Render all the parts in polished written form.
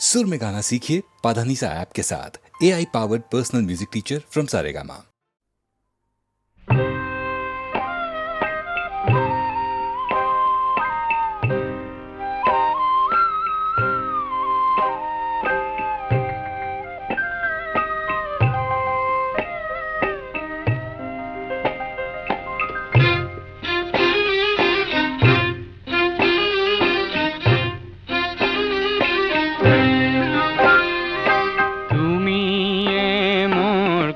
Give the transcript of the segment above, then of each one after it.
सुर में गाना सीखिए पाधानीसा ऐप के साथ। AI powered personal music teacher from Saregama.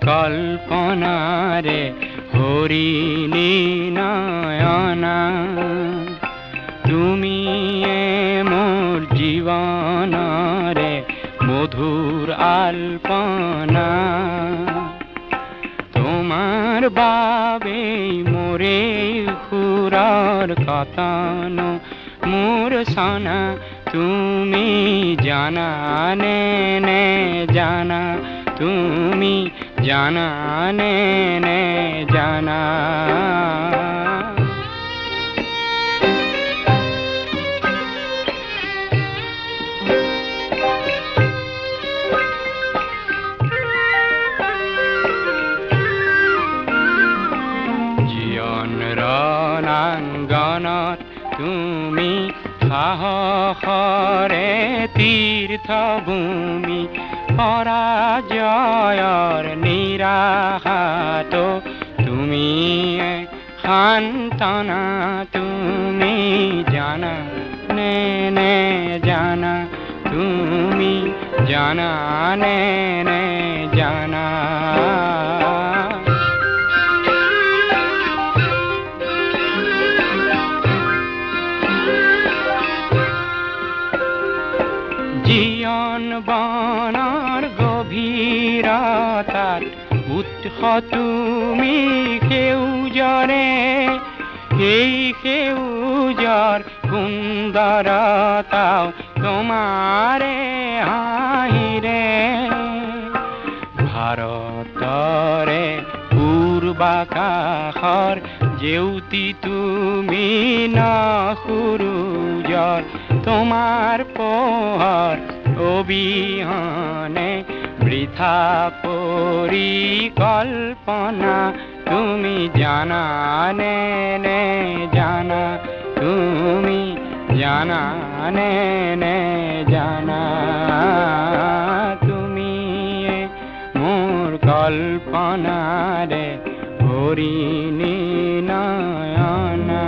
কল্পনারে হরিণী নয়না তুমি মোর জীবনরে মধুর আলপনা তোমার বাবে মোরে খুরার কতনো মোর সনা তুমি জানা নে নে জানা তুমি জানা নে নে জানা জীবন রণাঙ্গনত তুমি সাহসৰে তীৰ্থভূমি পৰাজয়ৰ নিৰাশাত তুমি সান্তনা তুমি জানা নে নে জানা তুমি জানা নে নে জানা জীবন বনৰ গভীৰতাত উৎস তুমি সেউজৰে এই সেউজৰ সুন্দৰতাও তোমাৰে হাঁহিৰে ভাৰতৰে পূৰ্বাকাশৰ জেউতি তুমি নসুৰুজৰ তোমার পোহর অবিহনে বৃথা পরিকল্পনা তুমি জানা নে নে জানা তুমি জানা নে নে জানা তুমি মোর কল্পনারে হরিণী নয়না।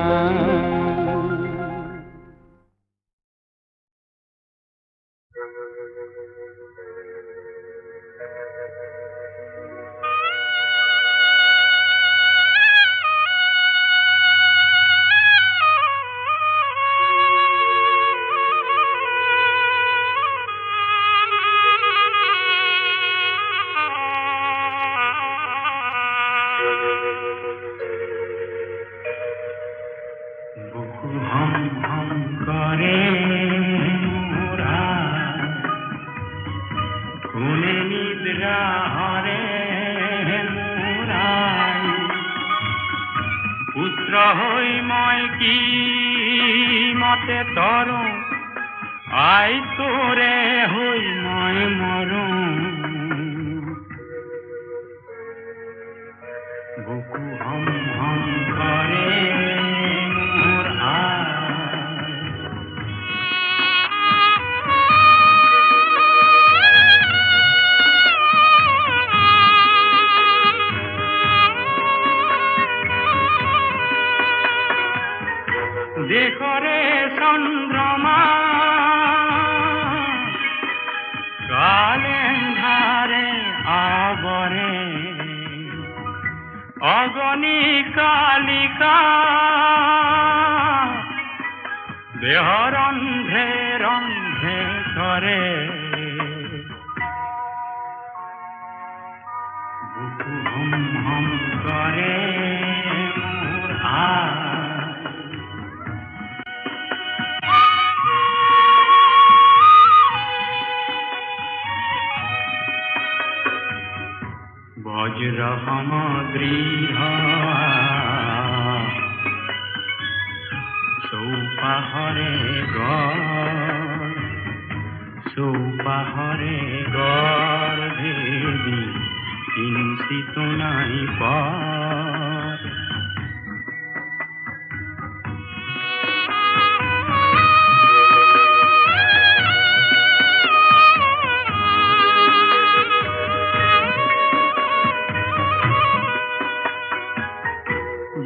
পুত্র হই মই কি মতে তরু আই তোরে হই মই মরু বুকু হম হম করে মোর দেখরে চন্দ্রমা কালেন্ধারে আবরে অগণী কালিকা দেহ রন্ধে রন্ধে করে বুকু হম হম করে মোর বজ্র সমদ্রীহ চৌপাহরে গড় চৌপাহৰে গৰ্ভেদি কিঞ্চিত নাই পাৰ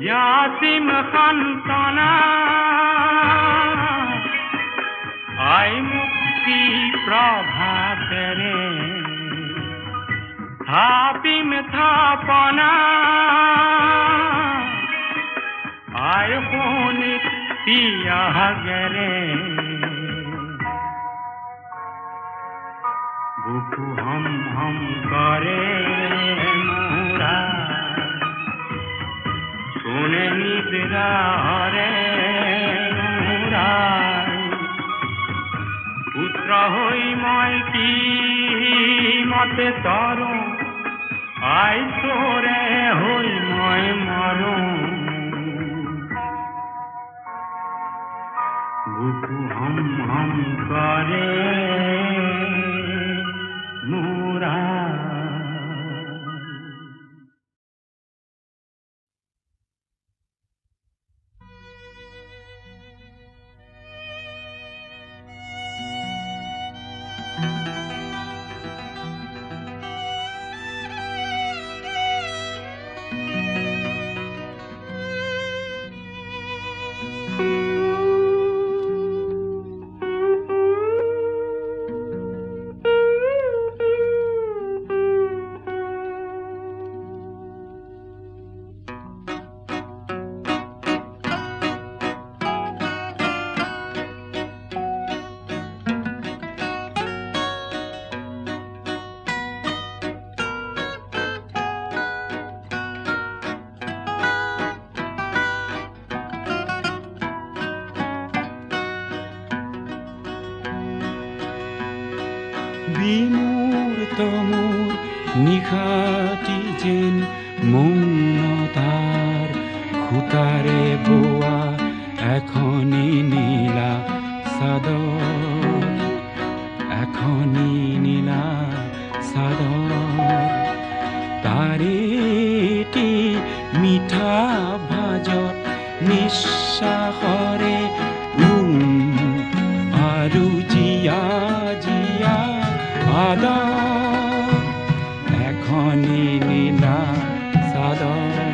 यासिम खंतना आई मुक्ति प्रभातरे थापिम थापना आय होने पिया गरे बुकु हम करे मोरा শুনে নিদ্রা হরে পুত্র হই মই কি মতে তর আই তোরে হই মই মর বুকু হম করে মোরা বিমূর্ত মোর নিশাটি যেন মৌনতার খুতারে বোৱা এখনি নীলা চাদৰ এখনি নীলা চাদৰ তাৰেটি মিঠা ভাজত নিশ্বাসৰে আৰু জিয়া জিয়া আদৰ এখনি নীলা চাদৰ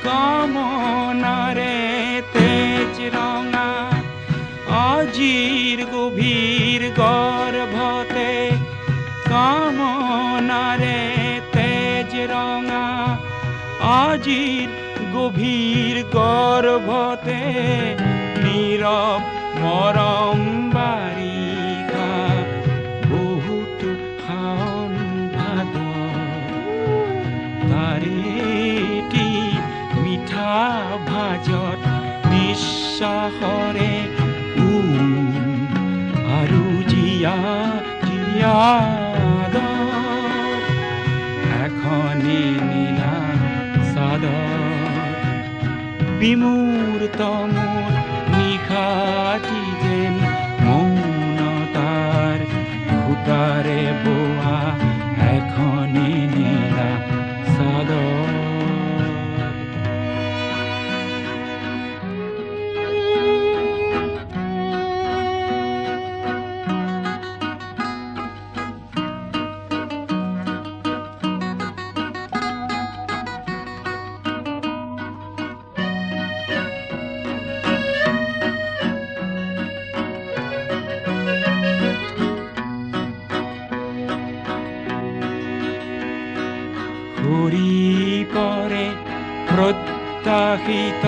কামনাৰে তেজ ৰঙা আজিৰ গভীৰ গৰ্ভতে কামনাৰে তেজ ৰঙা আজিৰ গভীৰ গৰ্ভতে নীৰৱ মৰম বাৰিষা বহুতো শাওণ ভাদ তাৰেটি মিঠা ভাজত নিশ্বাসৰে আৰু জিয়া জিয়া এখনি নীলা চাদৰ বিমূৰ্ত মোৰ নিশাটি যেন মৌনতাৰ খুতাৰে বোৱা এখনি নীলা চাদৰ ঘূৰি পৰে প্ৰত্যাশিত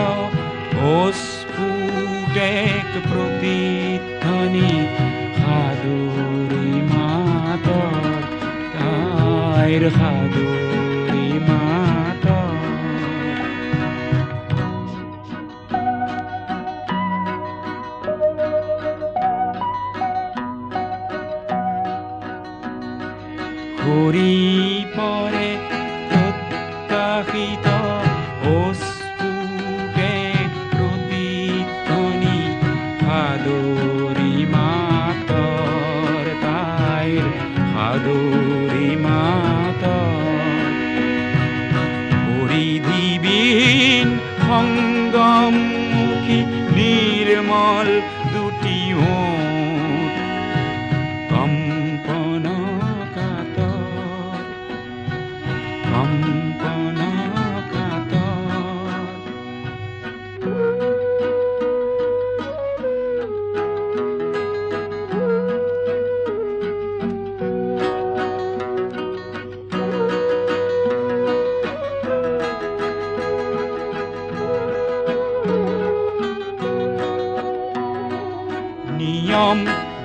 অস্ফুটেক প্ৰতিধ্বনি সাদৰী মাতৰ তাইৰ সাদৰী মাতৰ ঘূৰি পৰে প্ৰত্যাশিত অস্ফুটে প্ৰতিধ্বনি সাদৰী মাতৰ তাইৰ সাদৰী মাতৰ পৰিধিবিহীন সংগমমুখী নিৰ্মল দুটি ওঠ কম্পন কাতৰ কম্পন কাতৰ নিয়ম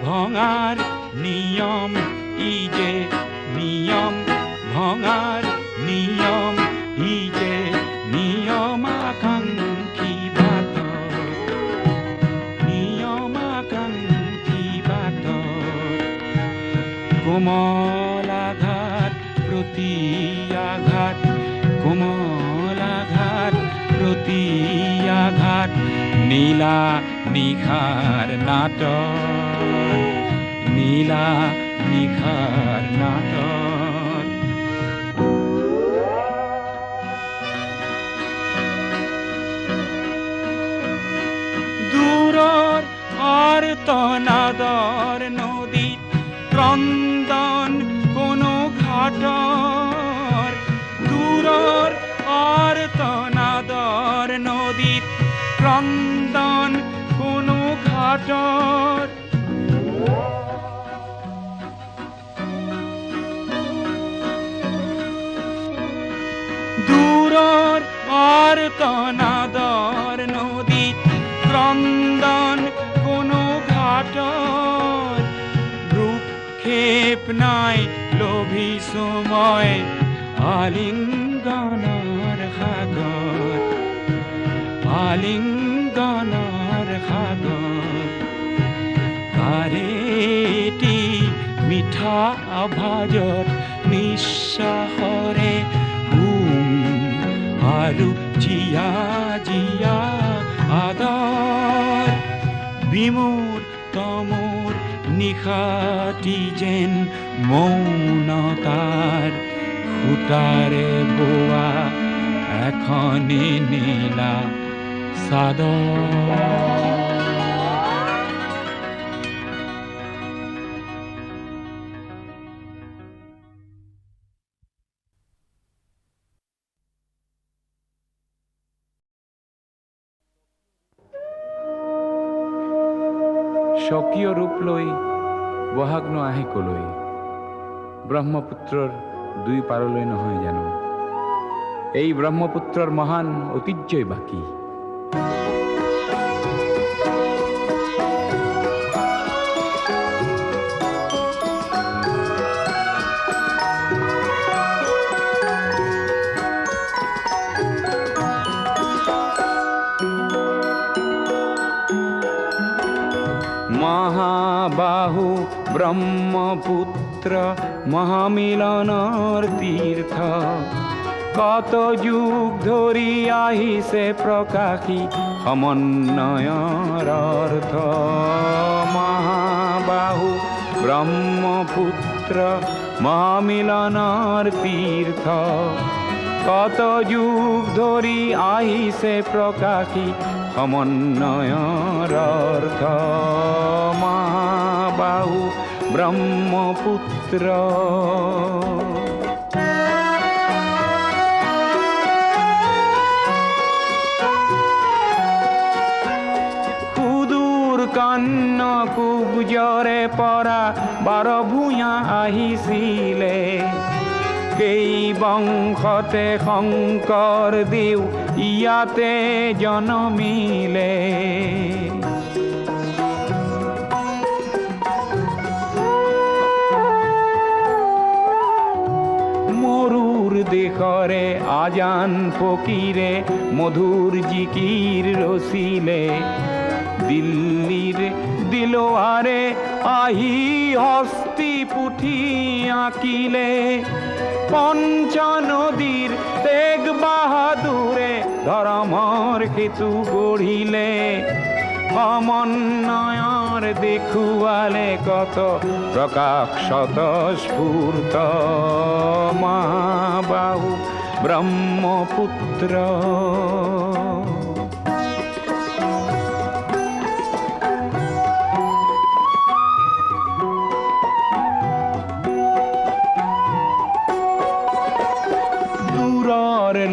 ভঙাৰ নিয়ম ই যে নিয়ম ভঙাৰ নিয়ম ই যে নিয়মাকাংক্ষী বাটৰ নিয়মাকাংক্ষী বাটৰ কোমলাঘাত প্ৰতি আঘাত কোমলাঘাত প্ৰতি আঘাত নীলা নিশাৰ নাটৰ নীলা নিশাৰ নাটৰ দূৰৰ আৰ্তনাদৰ নদীত ক্ৰন্দন কোনো ঘাটৰ দূৰৰ আৰ্তনাদৰ নদীত ক্ৰন্দন কোনো ঘাটৰ দূৰৰ আৰ্তনাদৰ নদীত ক্ৰন্দন কোনো ঘাটৰ ভ্ৰূক্ষেপ নাই লভিছো মই আলিংগনৰ সাগৰ আলিংগনৰ সাগৰ তাৰেটি মিঠা আভাজত নিশ্বাসৰে আৰু জিয়া জিয়া আদৰ বিমূৰ তমূৰ নিশাটি যেন মৌনতাৰ সূতাৰে বোৱা এখনি নীলা চাদৰ স্বকীয় ৰূপ লৈ বহাগ নো আহে কলৈ ব্ৰহ্মপুত্ৰৰ দুই পাৰলৈ নহয় জানো এই ব্ৰহ্মপুত্ৰৰ মহান ঐতিহ্যই বাকী মহাবাহু ব্ৰহ্মপুত্ৰ মহামিলনৰ তীৰ্থ কত যুগ ধৰি আহিছে প্ৰকাশী সমন্বয়ৰ অৰ্থ মহাবাহু ব্ৰহ্মপুত্ৰ মহামিলনৰ তীৰ্থ কত যুগ ধৰি আহিছে প্ৰকাশী সমন্বয়ৰ অৰ্থ মহাবাহু ব্ৰহ্মপুত্ৰ সুদূৰ কন্যকুব্জৰে পৰা বাৰ ভূঞা আহিছিলে কেই বংশতে শংকৰ দেও ইয়াতে জনমিলে মৰুৰ দেশৰে আজান ফকীৰে মধুৰ জিকিৰ ৰচিলে দিল্লীৰ লোৱাৰে আহি হস্তি পুথি আঁকিলে পঞ্চ নদীৰ তেগ বাহাদুৰে ধৰ্মৰ সেতু গঢ়িলে সমন্বয়ৰ দেখুৱালে কত প্ৰকাশ স্বতঃস্ফূৰ্ত মহাবাহু ব্ৰহ্মপুত্ৰ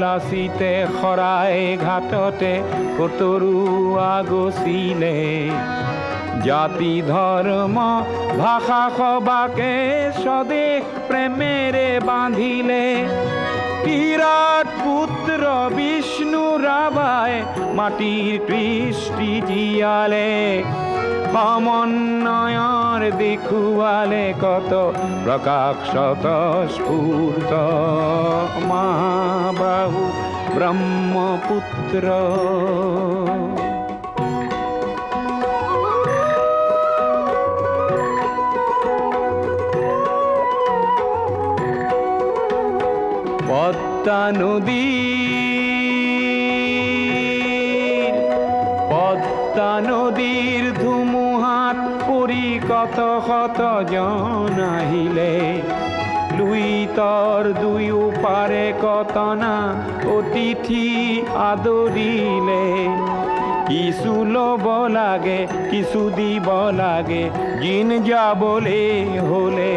লাচিতে শৰাই ঘাটতে কতৰুৱা গছিলে জাতি ধৰ্ম ভাষা সবাকে স্বদেশ প্ৰেমেৰে বান্ধিলে বিৰাট পুত্ৰ বিষ্ণু ৰাভাই মাটিৰ কৃষ্টি জীয়ালে সমন্বয়ৰ দেখুৱালে কত প্ৰকাশ স্বতঃস্ফূৰ্ত মহাবাহু ব্ৰহ্মপুত্ৰ পদ্মা নদীৰ ধুমুহাত পৰি কত শত জন আহিলে লুইতৰ দুয়ো পাৰে কতনা অতিথি আদৰিলে কিছু ল'ব লাগে কিছু দিব লাগে জিন যাবলে হলে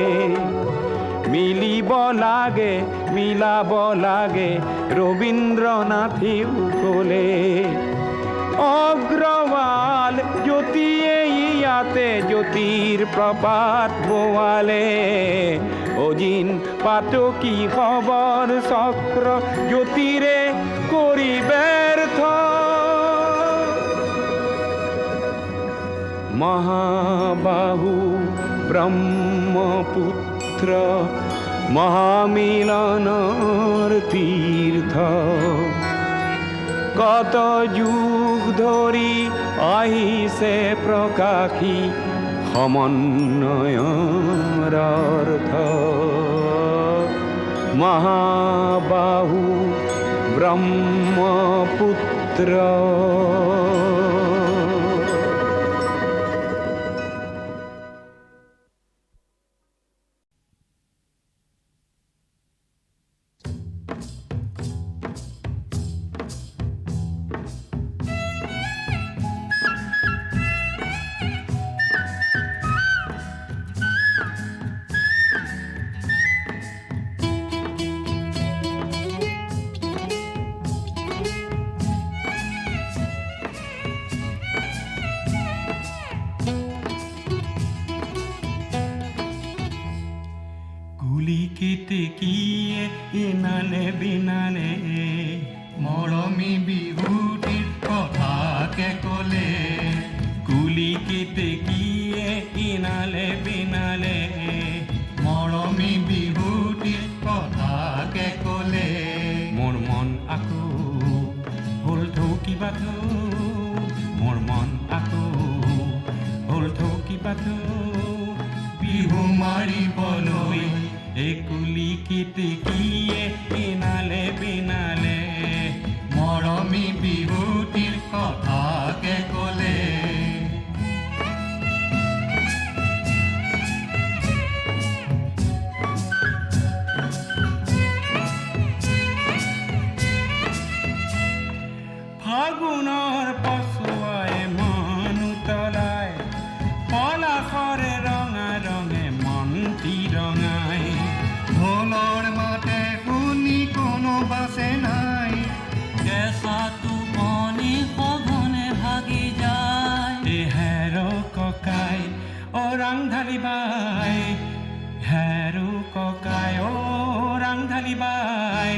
মিলিব লাগে মিলাব লাগে ৰবীন্দ্ৰনাথেও ক'লে অগ্ৰৱাল জ্যোতিয়ে ইয়াতে জ্যোতিৰ প্ৰপাত বোৱালে অজিন পাতকী খবৰ চক্ৰ জ্যোতিৰে কৰি ব্যৰ্থ মহাবাহু ব্ৰহ্মপুত্ৰ মহামিলনৰ তীৰ্থ কত যুগ ধৰি আহিছে প্ৰকাশী সমন্বয়ৰ অৰ্থ মহাবাহু ব্ৰহ্মপুত্ৰ কেতেকীয়ে ইনালে বিনালে মৰমী বিহুটিৰ কথাকে ক'লে কুলি কেতেকীয়ে ইনালে বিনালে মৰমী বিহুটিৰ কথাকে ক'লে মোৰ মন আকৌ হ'ল ঢৌকি বাথৌ মোৰ মন আকৌ হ'ল ঢৌকি বাথৌ বিহু মাৰিবলৈ একুলি কেতেকীয়ে ইনালে বিনালে মৰমী বিহুটিৰ কথাকে ক'লে ফাগুনৰ পছুৱাই মন উতলাই পলাশৰে ৰঙা ৰঙে মনটি ৰঙাই ঢোলৰ মাতে শুনি কোনো বাছে নাই কেঁচাটো পানী সঘনে ভাগি যায় হেৰ ককাই অৰাং ঢালিবাই হেৰো ককাই অৰাং ঢালিবাই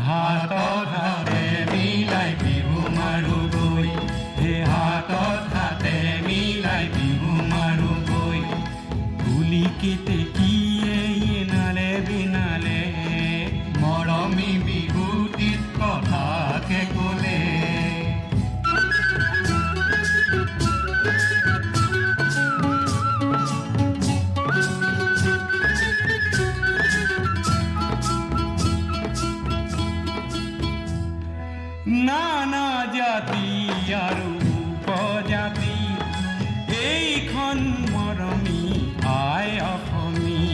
হাতত হাতে মিলাই বিহু মাৰো গৈ হে হাতত হাতে মিলাই বিহু মাৰো গৈ কুলি কেতেকীয়ে ইনালে বিনালে মৰমী বিহুটিৰ কথাকে ক'লে আৰু উপজাতি এইখন মৰমী আই অসমী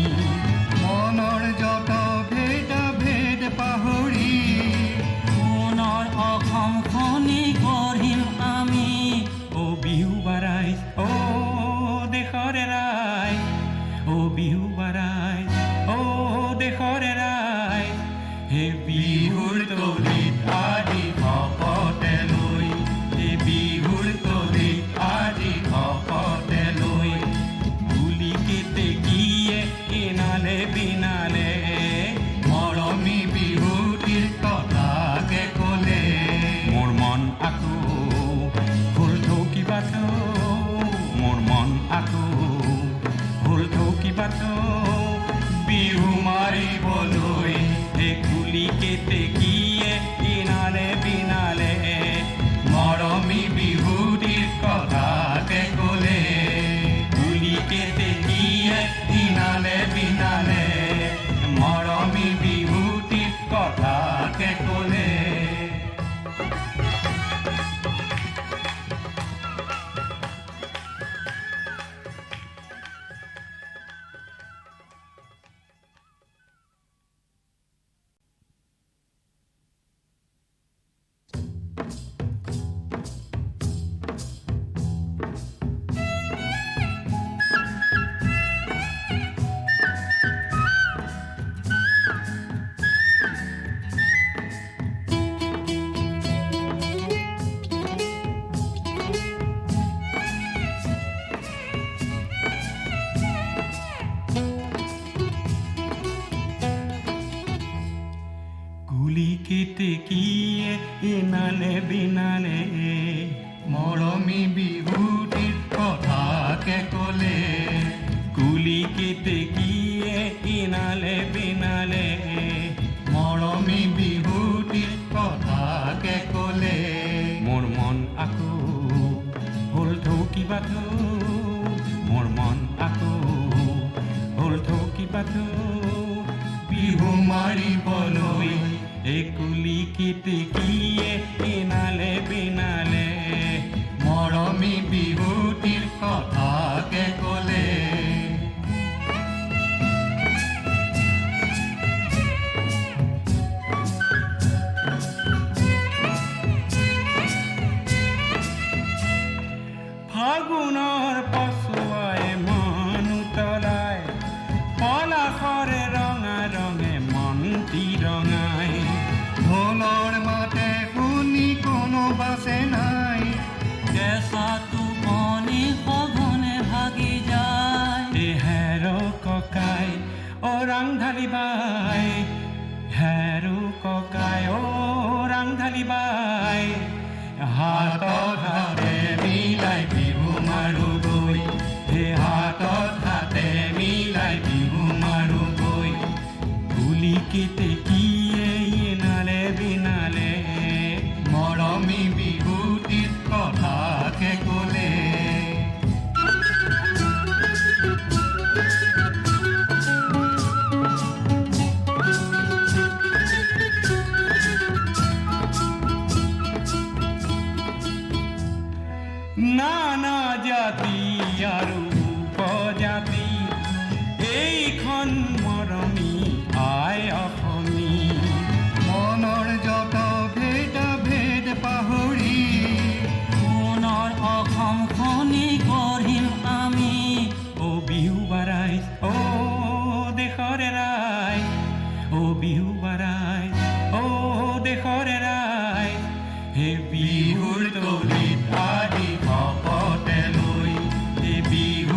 মনৰ যত ভেদ ভেদ পাহৰি সোণৰ অসমখনি গঢ়িম আমি অ বিহু বাৰাই অ দেশৰে ৰাই অ বিহু বাৰাই অ দেশৰে ৰাই হে বিহুৰ তলিত আজি ভকতে লৈ হে বিহুৰ তলিত আজি ভকতে লৈ গুলি কেতেকীয়ে ইনালে বিনালে মৰমী বিহুটিৰ কথাকে ক'লে মোৰ মন আকৌ ভুল কিবা মোৰ মন আকৌ ভুল কিবা বিহু মাৰিবলৈ হে গুলি কেতেকীয়ে ইনালে বিনালে মৰমী বিহুটিৰ কথাকে ক'লে গুলি কেতেকীয়ে ইনালে বিনালে মৰমী বিহুটিৰ কথাকে ক'লে গুলি কেতেকীয়ে ইনালে বিনালে মৰমী বিহুটিৰ কথাকে ক'লে গুলি কেতেকীয়ে ইনালে বিনালে মৰমী বিহুটিৰ কথাকে ক'লে মোৰ মন আকৌ হ'ল কিবা মোৰ মন আকৌ হ'ল কিবা বিহু মাৰিবলৈ একুলি কেতেকীয়ে ইনালে বিনালে মৰমী বিহুটিৰ কথাকে ক'লে ফাগুনৰ পছুৱাই মন উতলাই পলাশৰে ৰঙা ৰঙে মনটি ৰঙাই ঢোলৰ মাতে শুনি কোনো বাছে নাই কেঁচা টোপনি সঘনে ভাগি যায় হেৰো ককাই অ ৰাংঢালি বাই হেৰো ককাই অ ৰাংঢালি বাই হাতত হাতে মিলাই বিহু মাৰো গৈ হে হাতত হাতে মিলাই বিহু মাৰো গৈ গুলি কেতেকীয়ে ইনালে বিনালে মৰমী বিহুটিৰ কথাকে ক'লে নানা জাতি আৰু উপজাতি এইখন মৰমী আই অসমী মনৰ যত ভেদ ভেদ পাহৰি সোণৰ অসমখনি গঢ়িম আমি অ বিহু বাৰাই অ দেশৰে ৰাই অ বিহু বাৰাই অ দেশৰে ৰাই হে বিহুৰ তলিত আজি ভকতে লৈ হে বিহু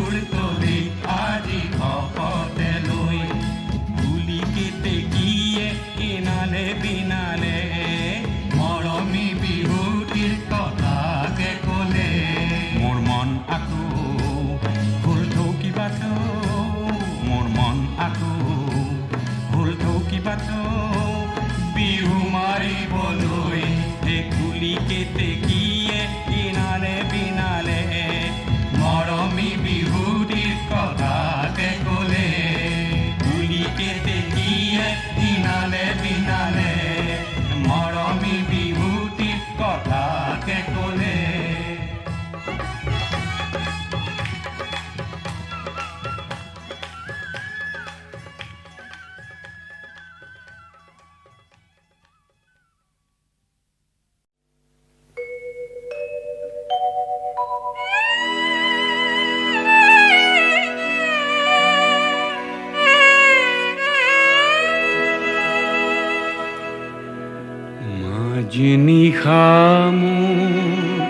নিশা মোৰ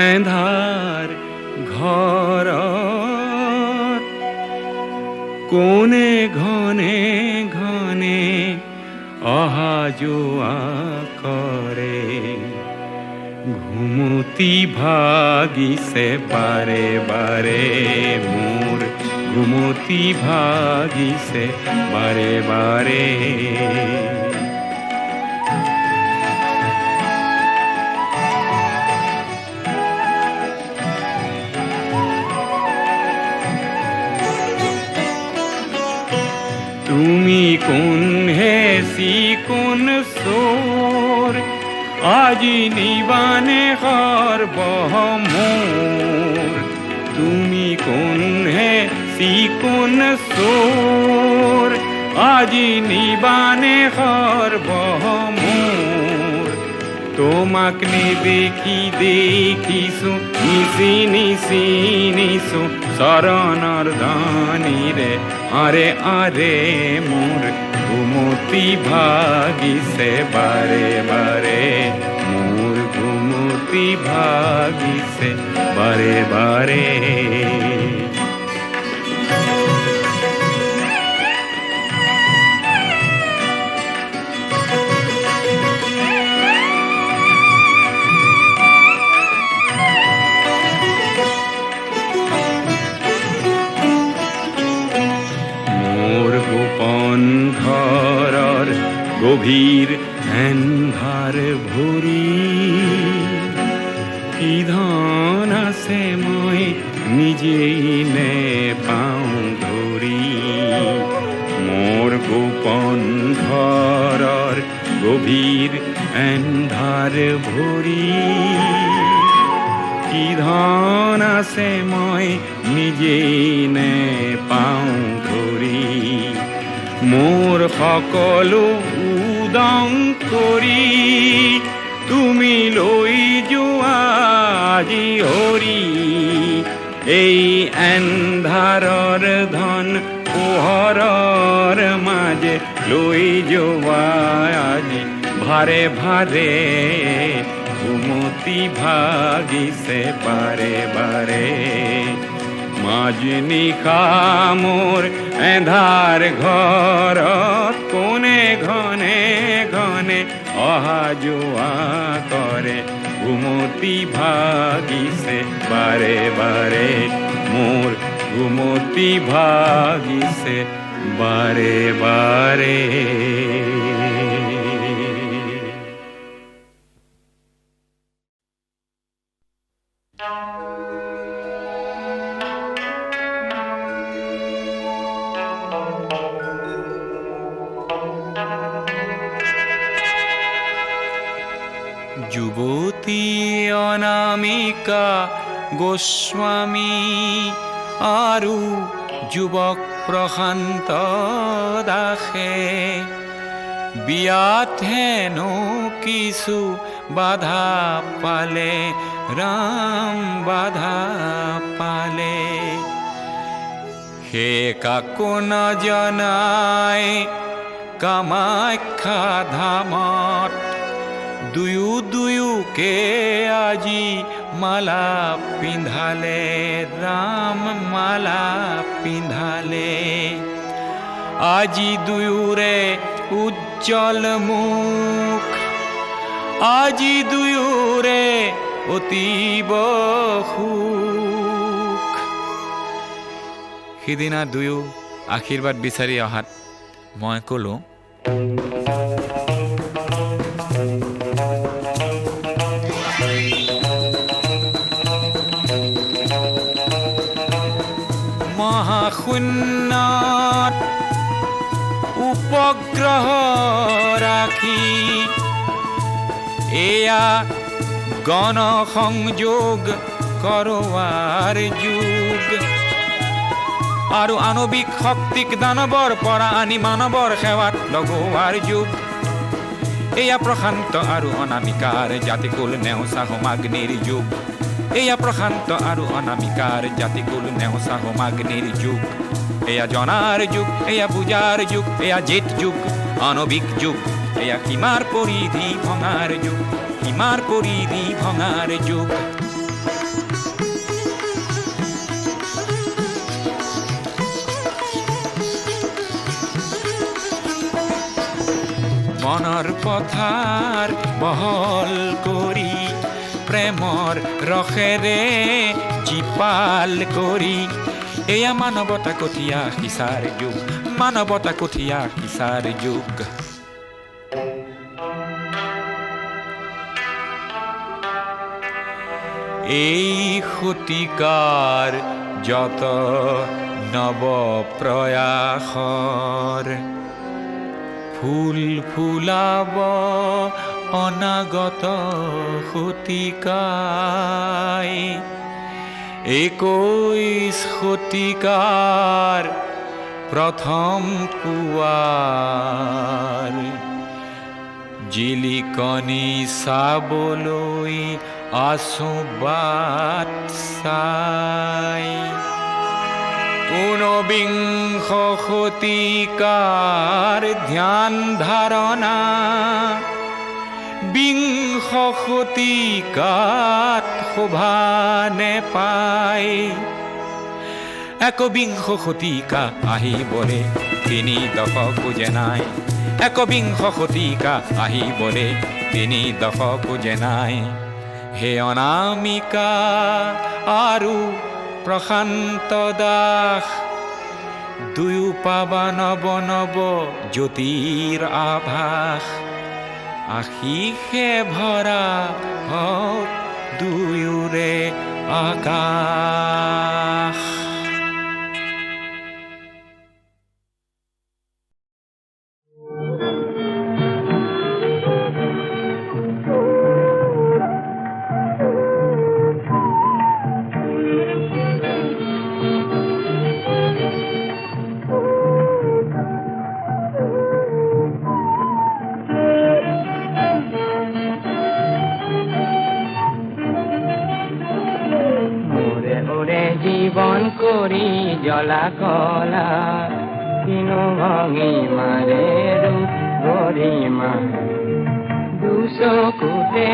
এন্ধাৰ ঘৰত কোনে ঘনে ঘনে অহা যোৱা কৰে ঘুমতি ভাগিছে বাৰে বাৰে মোৰ ঘুমতি ভাগিছে বাৰে বাৰে তুমি কোন হেসি কোন সোর আজি নিবানে ঘর বহমোর তুমি কোন হেসি কোন সোর আজি নিবানে ঘর বহমোর তোমাক নেদেখি দেখিছো নিশি নিশি নিশো শরণর ধানীরে আরে আরে মোর ঘুমতি ভাগিছে বারে বারে মোর ঘুমতি ভাগিছে বারে বারে গভীর এন্ধার ভরি কি ধন আছে মই নিজেই নে পাওঁ ধৰি মোৰ গোপন ঘৰৰ গভীৰ এন্ধাৰ ভৰি কি ধন আছে মই নিজেই নে পাওঁ ধৰি মোৰ সকলো উদং কৰি তুমি লৈ যোৱা আজি হৰি এই এন্ধাৰৰ ধন পোহৰৰ মাজে লৈ যোৱা আজি ভাৰে ভাৰে ঘুমতি ভাগিছে বাৰে বাৰে মাজনিশা মোৰ এন্ধাৰ ঘৰত কোনে ঘনে ঘনে অহা যোৱা কৰে ঘুমতি ভাগিছে বাৰে বাৰে মোৰ ঘুমতি ভাগিছে বাৰে বাৰে যুবতী অনামিকা গোস্বামী আৰু যুৱক প্ৰশান্ত দাসে বিয়াত হেনো কিছু বাধা পালে ৰাম বাধা পালে হে কাকো নজনাই কামাখ্যা ধামত দুয়ো দুয়োকে আজি মালা পিন্ধালে ৰাম মালা পিন্ধালে আজি দুয়োৰে উজ্জ্বল মুখ আজি দুয়োৰে অতীব সুখ সিদিনা দুয়ো আশীৰ্বাদ বিচাৰি অহাত মই ক'লো মহাশূন্যত উপগ্ৰহ ৰাখি এয়া গণ সংযোগ কৰোৱাৰ যুগ আৰু আণৱিক শক্তিক দানৱৰ পৰা আনি মানৱৰ সেৱাত লগোৱাৰ যুগ এয়া প্ৰশান্ত আৰু অনামিকাৰ জাতিকুল নেওচা হোমাগ্নিৰ যুগ এয়া প্ৰশান্ত আৰু অনামিকাৰ জাতিকুল নেওচা হোমাগ্নিৰ যুগ এয়া জনাৰ যুগ এয়া বুজাৰ যুগ এয়া জেঠ যুগ আণৱিক যুগ এয়া সীমাৰ পৰিধি ভঙাৰ যুগ সীমাৰ পৰিধি ভঙাৰ যুগ মনৰ পথাৰ বহল কৰি প্ৰেমৰ ৰসেৰে জীপাল কৰি এয়া মানৱতা কঠীয়া সিঁচাৰ যুগ মানৱতা কঠীয়া সিঁচাৰ যুগ এই শতিকাৰ যত নৱ প্ৰয়াসৰ ফুল ফুলাব অনাগত শতিকাই 21 শতিকাৰ প্ৰথম পুৱাৰ জিলিকনি চাবলৈ আছো বাট চাই ঊনবিংশ শতিকাৰ ধ্যান ধাৰণা বিংশ শতিকাত শোভা নেপায় একবিংশ শতিকা আহিবলে 3 দশকো যে নাই একবিংশ শতিকা আহিবলে 3 দশকো যে নাই হে অনামিকা আৰু প্ৰশান্ত দাস দুয়ো পাবা নৱ নৱ জ্যোতিৰ আভাস আশীষে ভৰা হওক দুয়োৰে আকাশ জীবন কৰি জ্বলা কলা কিনো ভঙি মাৰে ৰূপ গৰিমা দুচকুতে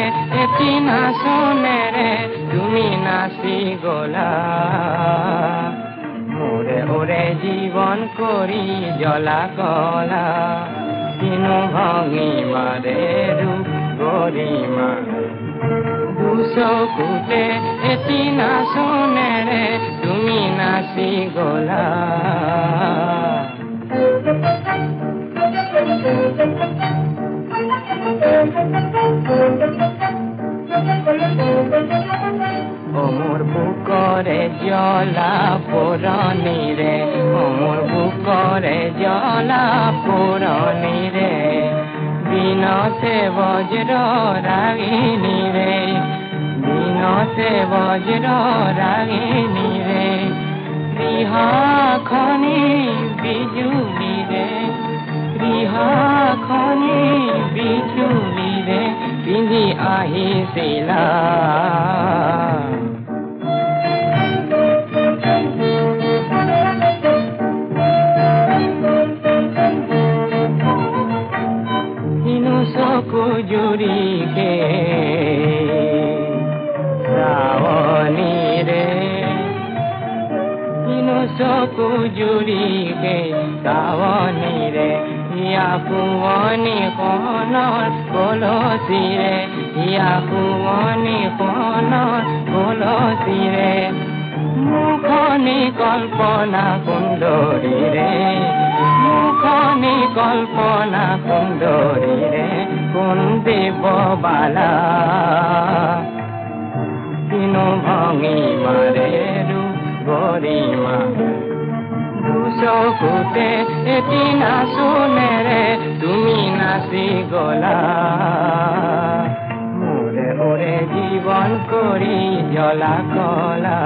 এটি নাচনেৰে তুমি নাচি গলা মোৰে ওৰে জীৱন কৰি জ্বলা কলা কিনো ভঙি মাৰে ৰূপ গৰিমা দুচকুতে এটি নাচনেৰে তুমি নাচি গলা মোৰ বুকৰে জ্বলা পুৰণিৰে মোৰ বুকৰে জ্বলা পুৰণিৰে দিনতে বজ্ৰ ৰাগিনীৰে দিনতে বজ্ৰ ৰাগিনীৰে ৰিহাখনি বিজুলীৰে ৰিহাখনি বিজুলীৰে পিন্ধি আহিছিলা জুৰিকে শ্ৰাৱণীৰে কিনো চকু জুৰিকে শ্ৰাৱণীৰে ইয়া পুৱনি কণৰ কলচীৰে ইয়া পুৱনি কণৰ কলচীৰে মুখনি কল্পনা সুন্দৰীৰে মুখনি কল্পনা সুন্দৰীৰে কোন দেৱবালা কিনো ভঙি মাৰে ৰূপ গৰিমা দুচকুতে এটি নাচনেৰে তুমি নাচি গলা মোৰে ওৰে জীৱন কৰি জ্বলা কলা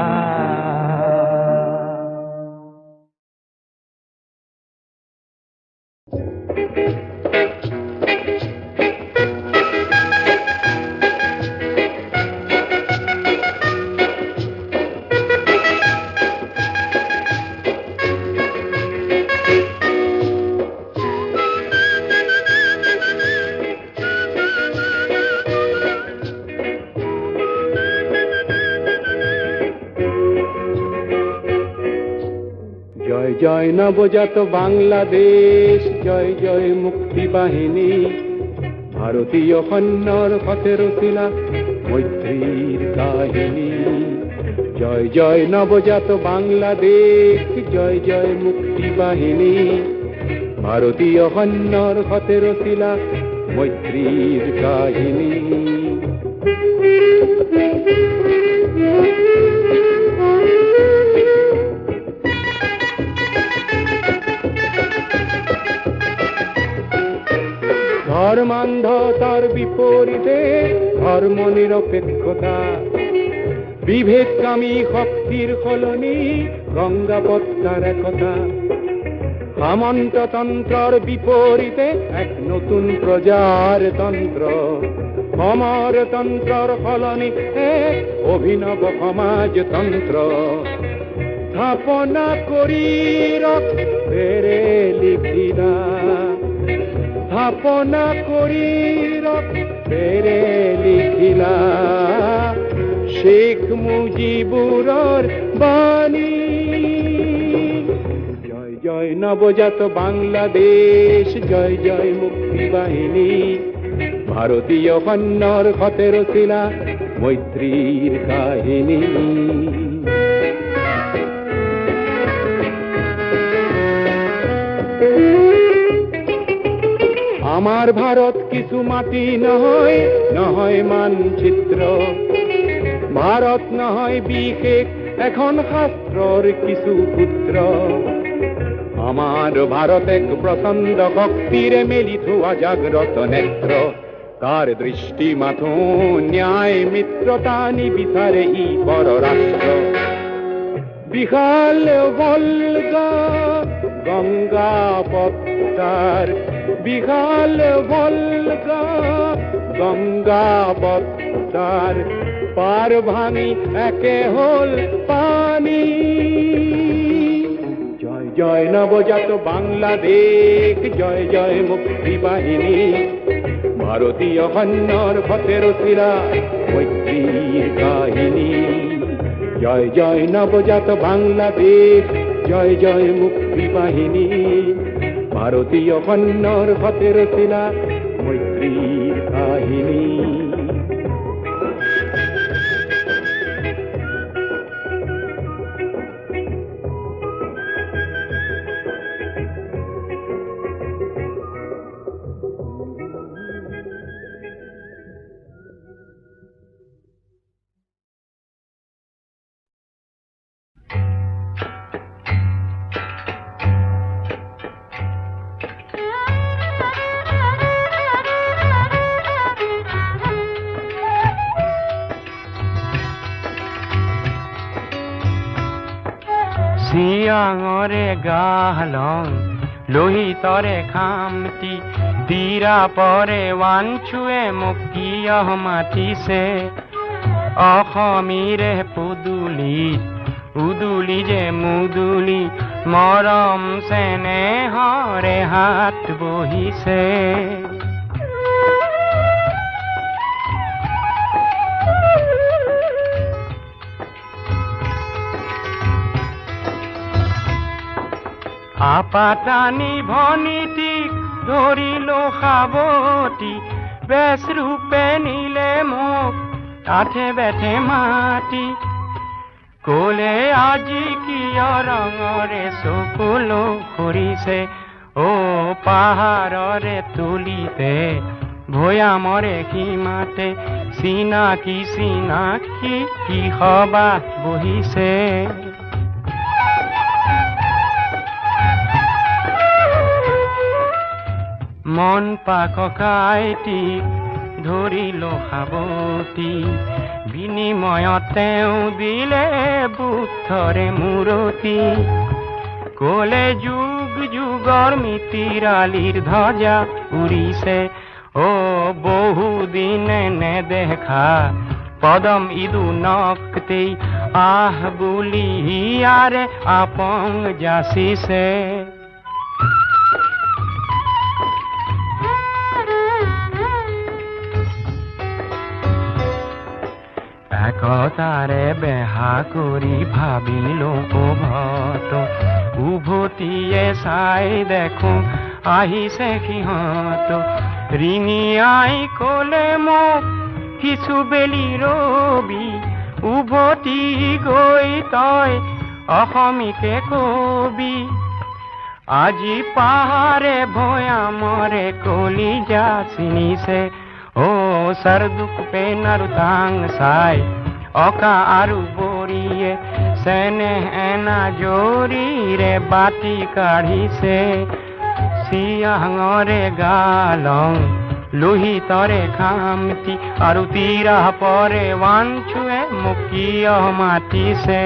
জয় নবজাত বাংলাদেশ, জয় জয় মুক্তি বাহিনী, ভাৰতীয় সৈন্যৰ পথেৰ শিলা মৈত্ৰীৰ কাহিনী। জয় জয় নবজাত বাংলাদেশ, জয় জয় মুক্তি বাহিনী, ভাৰতীয় সৈন্যৰ পথেৰ শিলা মৈত্ৰীৰ কাহিনী। ধৰ্মান্ধতাৰ বিপৰীতে ধৰ্ম নিৰপেক্ষতা, বিভেদকামী শক্তিৰ সলনি গঙ্গাপত্তাৰ একতা। সামন্ততন্ত্ৰৰ বিপৰীতে এক নতুন প্ৰজাৰ তন্ত্ৰ, সমাৰতন্ত্ৰৰ সলনি এক অভিনৱ সমাজতন্ত্ৰ। স্থাপনা কৰি ৰক্তেৰে লিখিলা, স্থাপনা কৰি ৰক্তেৰে লিখিলা শেখ মুজিবুৰৰ বাণী। জয় জয় নবজাত বাংলাদেশ, জয় জয় মুক্তি বাহিনী, ভাৰতীয় সৈন্যৰ পথেৰ শিলা মৈত্ৰীৰ কাহিনী। আমাৰ ভাৰত কিছু মাটি নহয়, নহয় মানচিত্ৰ, ভাৰত নহয় বিশেষ এখন শাস্ত্ৰৰ কিছু সূত্ৰ। আমাৰ ভাৰত এক প্ৰচণ্ড শক্তিৰে মেলি থোৱা জাগ্ৰত নেত্ৰ, তাৰ দৃষ্টি মাথো ন্যায় মিত্ৰতা নিবিচাৰে ই পৰৰাষ্ট্ৰ। বিশাল ভলগা গঙ্গা পদ্মার, বিশাল ভলগা গঙ্গা পদ্মার পার ভাঙি একে হল পানি। জয় জয় নবজাত বাংলাদেশ, জয় জয় মুক্তি বাহিনী, ভারতীয় সৈন্যৰ পথেৰ শিলা মৈত্ৰীৰ কাহিনী। জয় জয় নবজাত বাংলাদেশ, জয় জয় মুক্তি বাহিনী, ভাৰতীয় সৈন্যৰ পথেৰ শিলা মৈত্ৰীৰ কাহিনী। চিয়াঙৰে গাহলং লোহিতৰে খামতি, তীৰা পৰে ৱানচুৱে মুক্তিয় মাতিছে। অসমীৰে পুদুলি উদুলি যে মুদুলি, মৰম চেনেহৰে হাত বহিছে। আপাটানি ভনীতিক ধৰিলো সাৱটি, বেচ ৰূপে নিলে মোক আঠে বেঠে মাতি। কলে আজি কিয় ৰঙৰে চকুলো ফুৰিছে, অ পাহাৰৰে তুলিতে ভৈয়ামৰে সীমাতে, চিনাকি চিনাকি কি সবাহ বহিছে। মন পাককাইটি ধৰিলো সাৱটি, বিনিময়ত তেওঁ দিলে বুদ্ধৰে মূৰতি। কলে যুগ যুগৰ মিতিৰালিৰ ধ্বজা উৰিছে, অ বহুদিনে নেদেখা পদম ইদু নক্তেই, আহ বুলি ইয়াৰে আপং যাচিছে। একতাৰে বেহা কৰি ভাবিলো ভত, উভতিয়ে চাই দেখো আহিছে সিহঁত ৰিঙি আই কলে মোক কিছু বেলি ৰবি উভতি গৈ তই অসমীকে কবি আজি পাহাৰে ভৈয়ামৰে কলিজা চিনিছে অ সৰদুক পেনাৰু তাং চাই অকা আৰু বৰিয়ে চেনেহ এনা জৰিৰে বাটি কাঢ়িছে চিয়াঙৰে গালং লোহিতৰে খামতি আৰু তিৰা পৰে ৱাঞ্চুৱে মোক কিয় মাতিছে